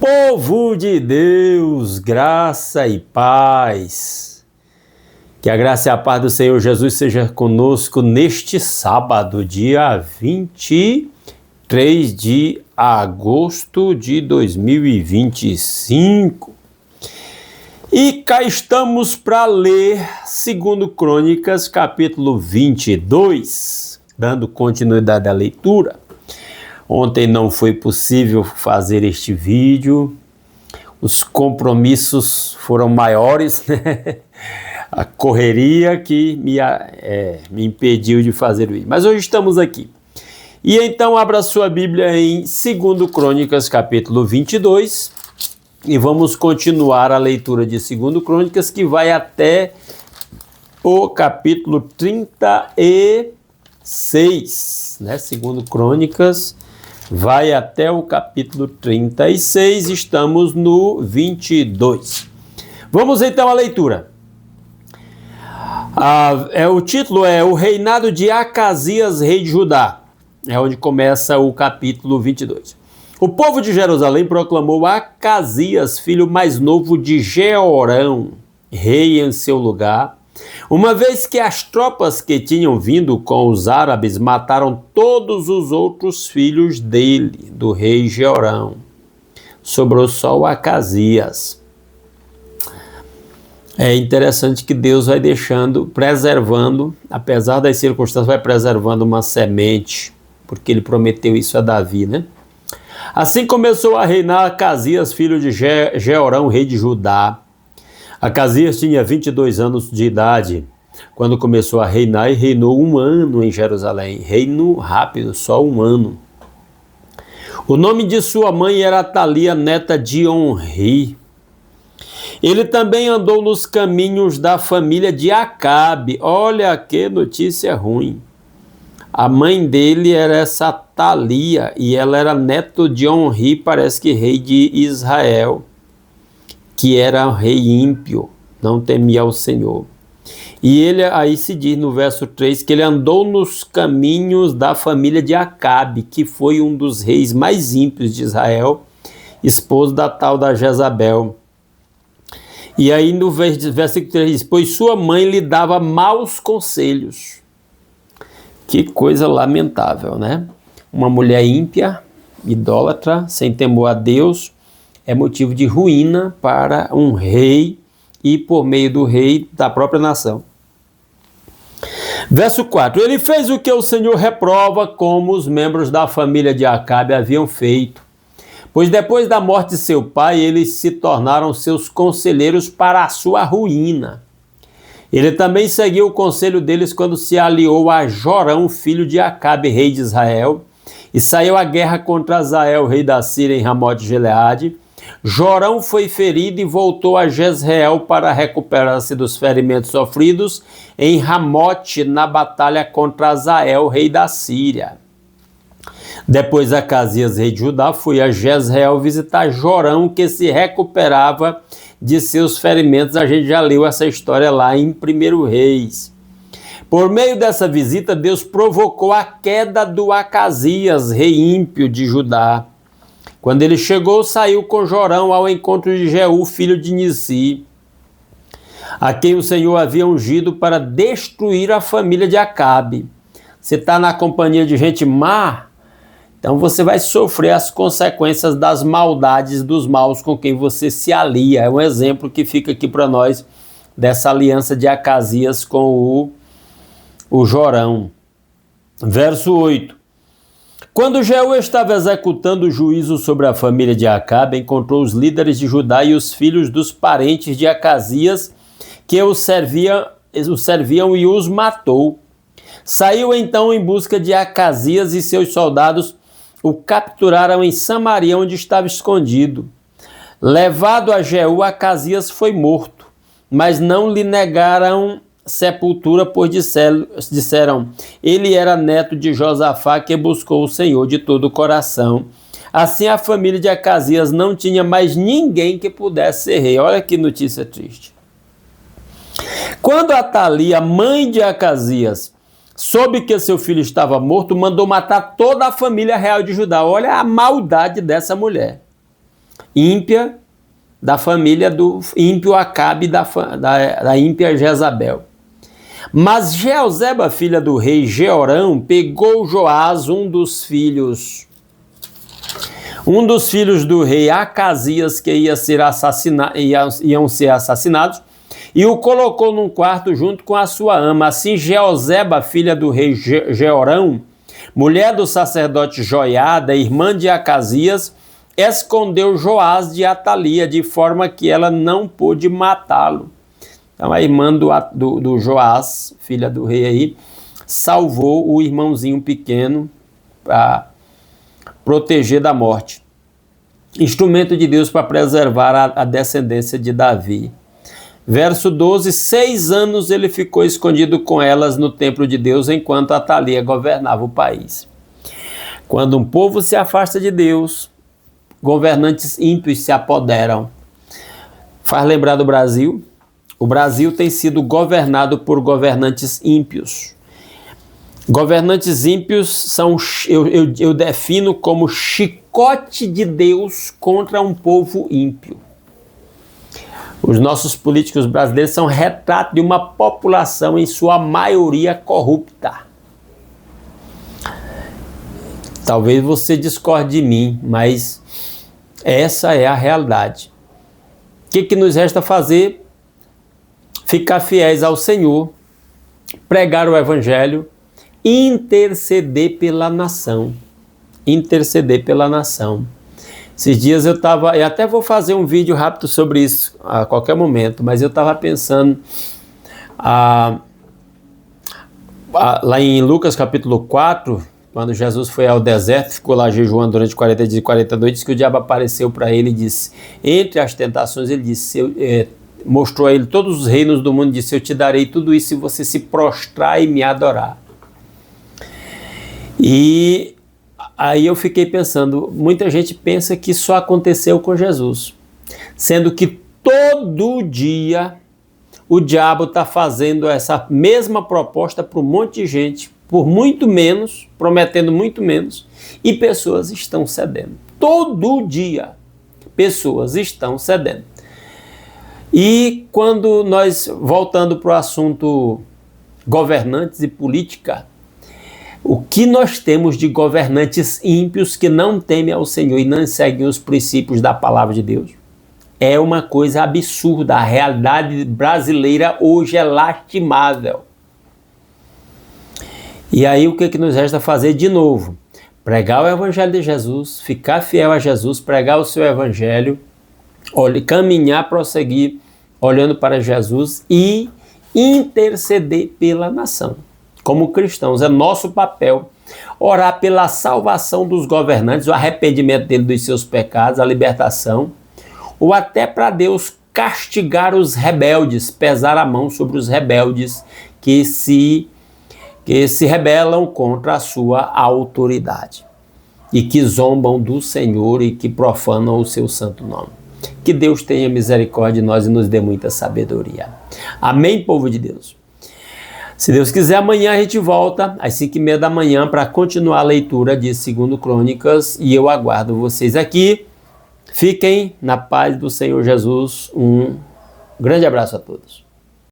Povo de Deus, graça e paz. Que a graça e a paz do Senhor Jesus seja conosco neste sábado, dia 23 de agosto de 2025. E cá estamos para ler 2 Crônicas, capítulo 22, dando continuidade à leitura. Ontem não foi possível fazer este vídeo, os compromissos foram maiores, né? A correria que me impediu de fazer o vídeo. Mas hoje estamos aqui. E então abra sua Bíblia em 2 Crônicas, capítulo 22, e vamos continuar a leitura de 2 Crônicas, que vai até o capítulo 36, né? 2 Crônicas vai até o capítulo 36, estamos no 22. Vamos então à leitura. O título é O Reinado de Acasias, rei de Judá. É onde começa o capítulo 22. O povo de Jerusalém proclamou Acasias, filho mais novo de Jeorão, rei em seu lugar, uma vez que as tropas que tinham vindo com os árabes mataram todos os outros filhos dele, do rei Jeorão. Sobrou só o Acasias. É interessante que Deus vai preservando, apesar das circunstâncias, vai preservando uma semente, porque ele prometeu isso a Davi, né? Assim começou a reinar Acasias, filho de Jeorão, rei de Judá. Acasias tinha 22 anos de idade quando começou a reinar e reinou 1 ano em Jerusalém. Reino rápido, só 1 ano. O nome de sua mãe era Atalia, neta de Onri. Ele também andou nos caminhos da família de Acabe. Olha que notícia ruim. A mãe dele era essa Atalia e ela era neto de Onri, parece que rei de Israel, que era um rei ímpio, não temia ao Senhor. E ele, aí se diz no verso 3, que ele andou nos caminhos da família de Acabe, que foi um dos reis mais ímpios de Israel, esposo da tal da Jezabel. E aí no versículo 3 diz, pois sua mãe lhe dava maus conselhos. Que coisa lamentável, né? Uma mulher ímpia, idólatra, sem temor a Deus, é motivo de ruína para um rei e, por meio do rei, da própria nação. Verso 4. Ele fez o que o Senhor reprova, como os membros da família de Acabe haviam feito. Pois depois da morte de seu pai, eles se tornaram seus conselheiros para a sua ruína. Ele também seguiu o conselho deles quando se aliou a Jorão, filho de Acabe, rei de Israel, e saiu à guerra contra Azael, rei da Síria, em Ramote de Gileade. Jorão foi ferido e voltou a Jezreel para recuperar-se dos ferimentos sofridos em Ramote, na batalha contra Azael, rei da Síria. Depois Acasias, rei de Judá, foi a Jezreel visitar Jorão, que se recuperava de seus ferimentos. A gente já leu essa história lá em 1 Reis. Por meio dessa visita, Deus provocou a queda do Acasias, rei ímpio de Judá. Quando ele chegou, saiu com Jorão ao encontro de Jeú, filho de Nissi, a quem o Senhor havia ungido para destruir a família de Acabe. Você está na companhia de gente má, então você vai sofrer as consequências das maldades dos maus com quem você se alia. É um exemplo que fica aqui para nós dessa aliança de Acasias com o Jorão. Verso 8. Quando Jeú estava executando o juízo sobre a família de Acabe, encontrou os líderes de Judá e os filhos dos parentes de Acasias que o serviam e os matou. Saiu então em busca de Acasias e seus soldados o capturaram em Samaria, onde estava escondido. Levado a Jeú, Acasias foi morto, mas não lhe negaram sepultura, pois disseram, ele era neto de Josafá, que buscou o Senhor de todo o coração. Assim a família de Acasias não tinha mais ninguém que pudesse ser rei. Olha que notícia triste. Quando Atalia, mãe de Acasias, soube que seu filho estava morto, mandou matar toda a família real de Judá. Olha a maldade dessa mulher. ímpia da família do ímpio Acabe da ímpia Jezabel. Mas Jeozeba, filha do rei Jeorão, pegou Joás, um dos filhos do rei Acasias, que iam ser assassinados, e o colocou num quarto junto com a sua ama. Assim Jeozeba, filha do rei Jeorão, mulher do sacerdote Joiada, irmã de Acasias, escondeu Joás de Atalia, de forma que ela não pôde matá-lo. Então a irmã do Joás, filha do rei aí, salvou o irmãozinho pequeno para proteger da morte. Instrumento de Deus para preservar a descendência de Davi. Verso 12, 6 anos ele ficou escondido com elas no templo de Deus, enquanto Atalia governava o país. Quando um povo se afasta de Deus, governantes ímpios se apoderam. Faz lembrar do Brasil? O Brasil tem sido governado por governantes ímpios. Governantes ímpios são, eu defino como chicote de Deus contra um povo ímpio. Os nossos políticos brasileiros são retrato de uma população, em sua maioria, corrupta. Talvez você discorde de mim, mas essa é a realidade. O que nos resta fazer? Ficar fiéis ao Senhor, pregar o Evangelho, interceder pela nação. Interceder pela nação. Esses dias eu até vou fazer um vídeo rápido sobre isso a qualquer momento, mas eu estava pensando lá em Lucas capítulo 4, quando Jesus foi ao deserto, ficou lá jejuando durante 40 dias e 40 noites, que o diabo apareceu para ele e disse, entre as tentações, ele disse, mostrou a ele todos os reinos do mundo e disse, eu te darei tudo isso se você se prostrar e me adorar. E aí eu fiquei pensando, muita gente pensa que só aconteceu com Jesus, sendo que todo dia o diabo está fazendo essa mesma proposta para um monte de gente, por muito menos, prometendo muito menos, e pessoas estão cedendo. Todo dia pessoas estão cedendo. E quando nós, voltando para o assunto governantes e política, o que nós temos de governantes ímpios que não temem ao Senhor e não seguem os princípios da palavra de Deus? É uma coisa absurda. A realidade brasileira hoje é lastimável. E aí o que nos resta fazer de novo? Pregar o Evangelho de Jesus, ficar fiel a Jesus, pregar o seu Evangelho, caminhar, prosseguir, olhando para Jesus e interceder pela nação. Como cristãos, é nosso papel orar pela salvação dos governantes, o arrependimento dele dos seus pecados, a libertação, ou até para Deus castigar os rebeldes, pesar a mão sobre os rebeldes que se rebelam contra a sua autoridade e que zombam do Senhor e que profanam o seu santo nome. Que Deus tenha misericórdia de nós e nos dê muita sabedoria. Amém, povo de Deus? Se Deus quiser, amanhã a gente volta às 5h30 da manhã para continuar a leitura de 2 Crônicas e eu aguardo vocês aqui. Fiquem na paz do Senhor Jesus. Um grande abraço a todos.